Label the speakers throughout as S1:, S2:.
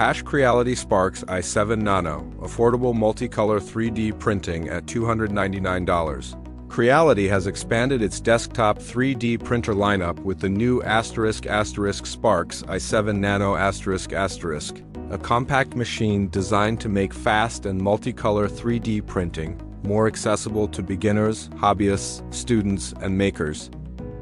S1: Creality SPARKX i7 Nano, affordable multicolor 3D printing at $299. Creality has expanded its desktop 3D printer lineup with the new ***SPARKX i7 Nano ***, a compact machine designed to make fast and multicolor 3D printing more accessible to beginners, hobbyists, students, and makers.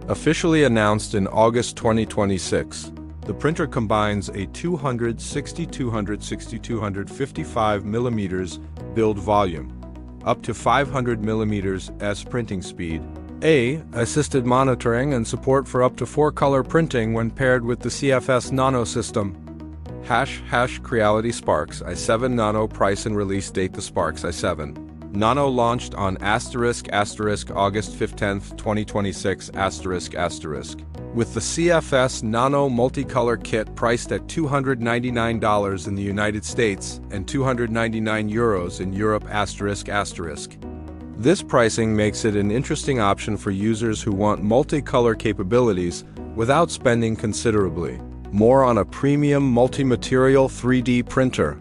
S1: Officially announced in August 2026, the printer combines a 255mm build volume, up to 500mm S printing speed, assisted monitoring and support for up to 4-color printing when paired with the CFS Nano system. Creality SPARKX i7 Nano price and release date. The SPARKX i7 Nano launched on August 15, 2026 ***, with the CFS Nano multicolor kit priced at $299 in the United States and €299 in Europe ***. This pricing makes it an interesting option for users who want multicolor capabilities without spending considerably more on a premium multi-material 3D printer.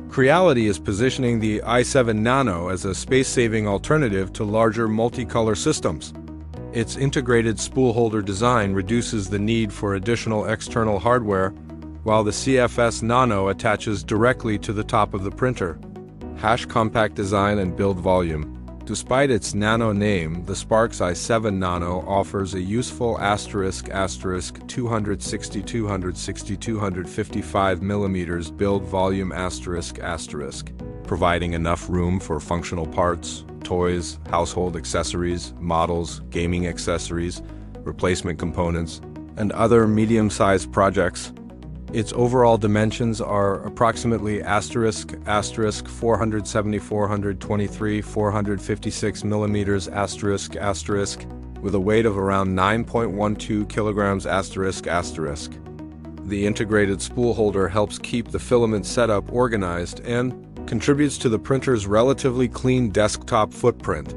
S1: Creality is positioning the i7 Nano as a space-saving alternative to larger multicolor systems. Its integrated spool holder design reduces the need for additional external hardware, while the CFS Nano attaches directly to the top of the printer. Compact design and build volume. Despite its Nano name, the SPARKX i7 Nano offers a useful ***260-255mm build volume ***, providing enough room for functional parts, toys, household accessories, models, gaming accessories, replacement components, and other medium-sized projects. Its overall dimensions are approximately **470, 423, 456 mm with a weight of around 9.12 kilograms ***. The integrated spool holder helps keep the filament setup organized and contributes to the printer's relatively clean desktop footprint.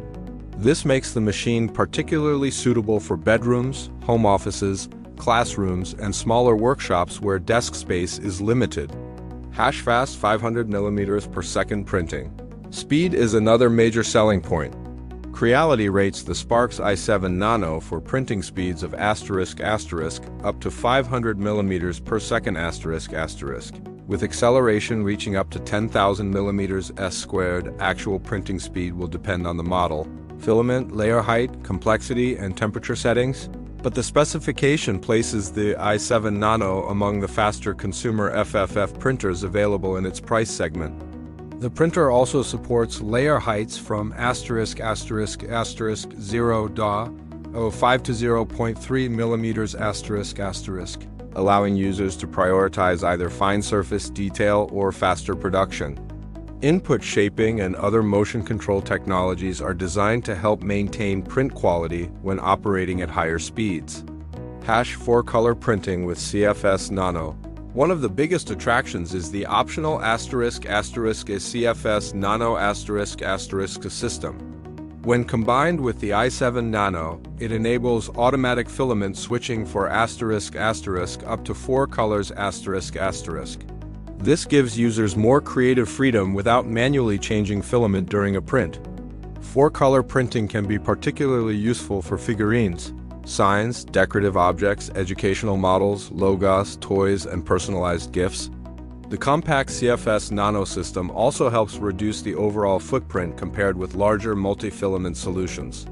S1: This makes the machine particularly suitable for bedrooms, home offices, classrooms, and smaller workshops where desk space is limited. Fast 500mm per second printing. Speed is another major selling point. Creality rates the SPARKX i7 Nano for printing speeds of ***, up to 500mm per second ***, with acceleration reaching up to 10,000mm s². Actual printing speed will depend on the model, filament, layer height, complexity, and temperature settings, but the specification places the i7 Nano among the faster consumer FFF printers available in its price segment. The printer also supports layer heights from ***, 0 DA, 5 to 0.3mm ***, allowing users to prioritize either fine surface detail or faster production. Input shaping and other motion control technologies are designed to help maintain print quality when operating at higher speeds. 4-color printing with CFS Nano. One of the biggest attractions is the optional ***, CFS Nano ***, system. When combined with the i7 Nano, it enables automatic filament switching for ***, up to 4 colors ***. This gives users more creative freedom without manually changing filament during a print. 4-color printing can be particularly useful for figurines, signs, decorative objects, educational models, logos, toys, and personalized gifts. The compact CFS Nano system also helps reduce the overall footprint compared with larger multi-filament solutions.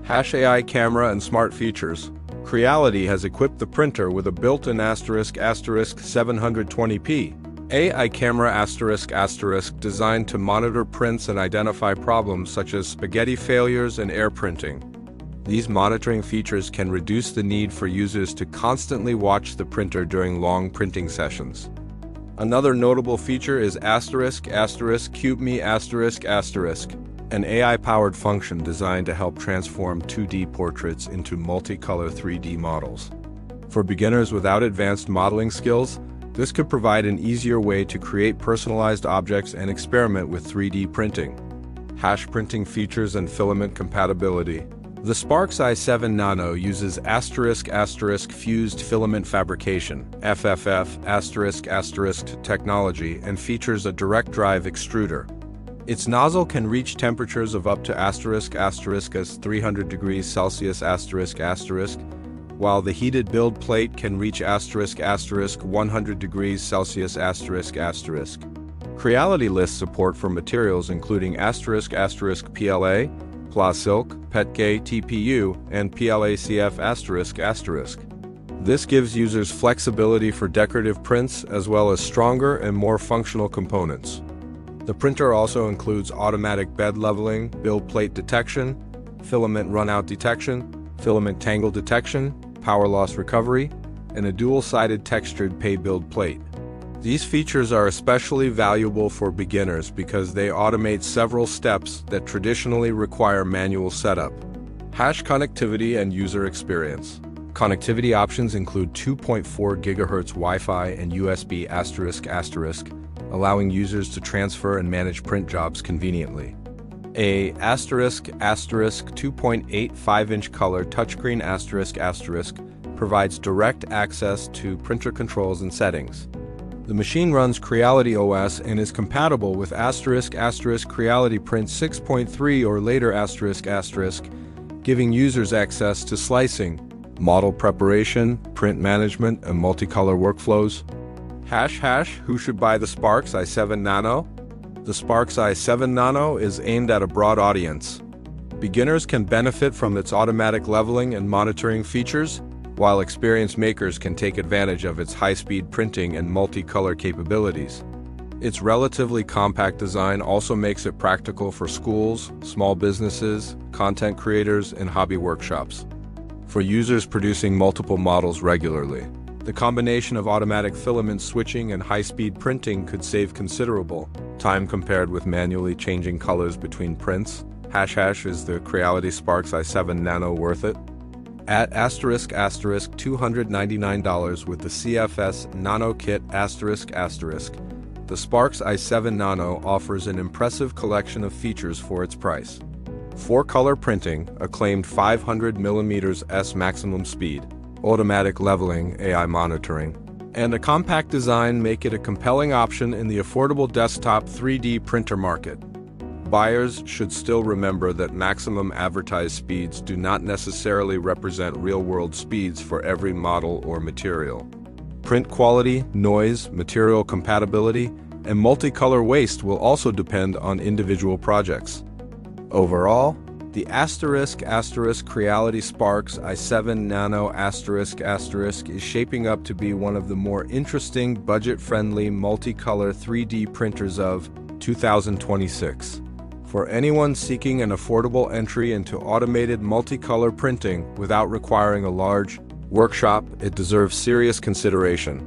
S1: AI camera and smart features. Creality has equipped the printer with a built-in ***, 720p AI camera ***, designed to monitor prints and identify problems such as spaghetti failures and air printing. These monitoring features can reduce the need for users to constantly watch the printer during long printing sessions. Another notable feature is ***, CubeMe ***, an AI-powered function designed to help transform 2D portraits into multicolor 3D models. For beginners without advanced modeling skills, this could provide an easier way to create personalized objects and experiment with 3D printing. Printing features and filament compatibility. The SPARKX i7 Nano uses ** fused filament fabrication (FFF** technology and features a direct drive extruder. Its nozzle can reach temperatures of up to ** 300 degrees Celsius **, while the heated build plate can reach ** 100 degrees Celsius **. Creality lists support for materials including ** PLA, PLA silk, PETK TPU, and PLACF**. This gives users flexibility for decorative prints as well as stronger and more functional components. The printer also includes automatic bed leveling, build plate detection, filament runout detection, filament tangle detection, power loss recovery, and a dual-sided textured pay build plate. These features are especially valuable for beginners because they automate several steps that traditionally require manual setup. Connectivity and user experience. Connectivity options include 2.4 GHz Wi-Fi and USB **, allowing users to transfer and manage print jobs conveniently. A ** 2.85-inch color touchscreen ** provides direct access to printer controls and settings. The machine runs Creality OS and is compatible with ** Creality Print 6.3 or later **, giving users access to slicing, model preparation, print management, and multicolor workflows. Who should buy the SPARKX i7 Nano? The SPARKX i7 Nano is aimed at a broad audience. Beginners can benefit from its automatic leveling and monitoring features, while experienced makers can take advantage of its high-speed printing and multicolor capabilities. Its relatively compact design also makes it practical for schools, small businesses, content creators, and hobby workshops. For users producing multiple models regularly, the combination of automatic filament switching and high-speed printing could save considerable time compared with manually changing colors between prints. Is the Creality SPARKX i7 Nano worth it? At $299 with the CFS Nano Kit ***, the SPARKX i7 Nano offers an impressive collection of features for its price. 4-color printing, acclaimed 500mm S maximum speed, automatic leveling AI monitoring, and a compact design make it a compelling option in the affordable desktop 3D printer market. Buyers should still remember that maximum advertised speeds do not necessarily represent real-world speeds for every model or material. Print quality, noise, material compatibility, and multicolor waste will also depend on individual projects. Overall, the ** Creality SPARKX i7 Nano ** is shaping up to be one of the more interesting, budget-friendly, multicolor 3D printers of 2026. For anyone seeking an affordable entry into automated multicolor printing without requiring a large workshop, it deserves serious consideration.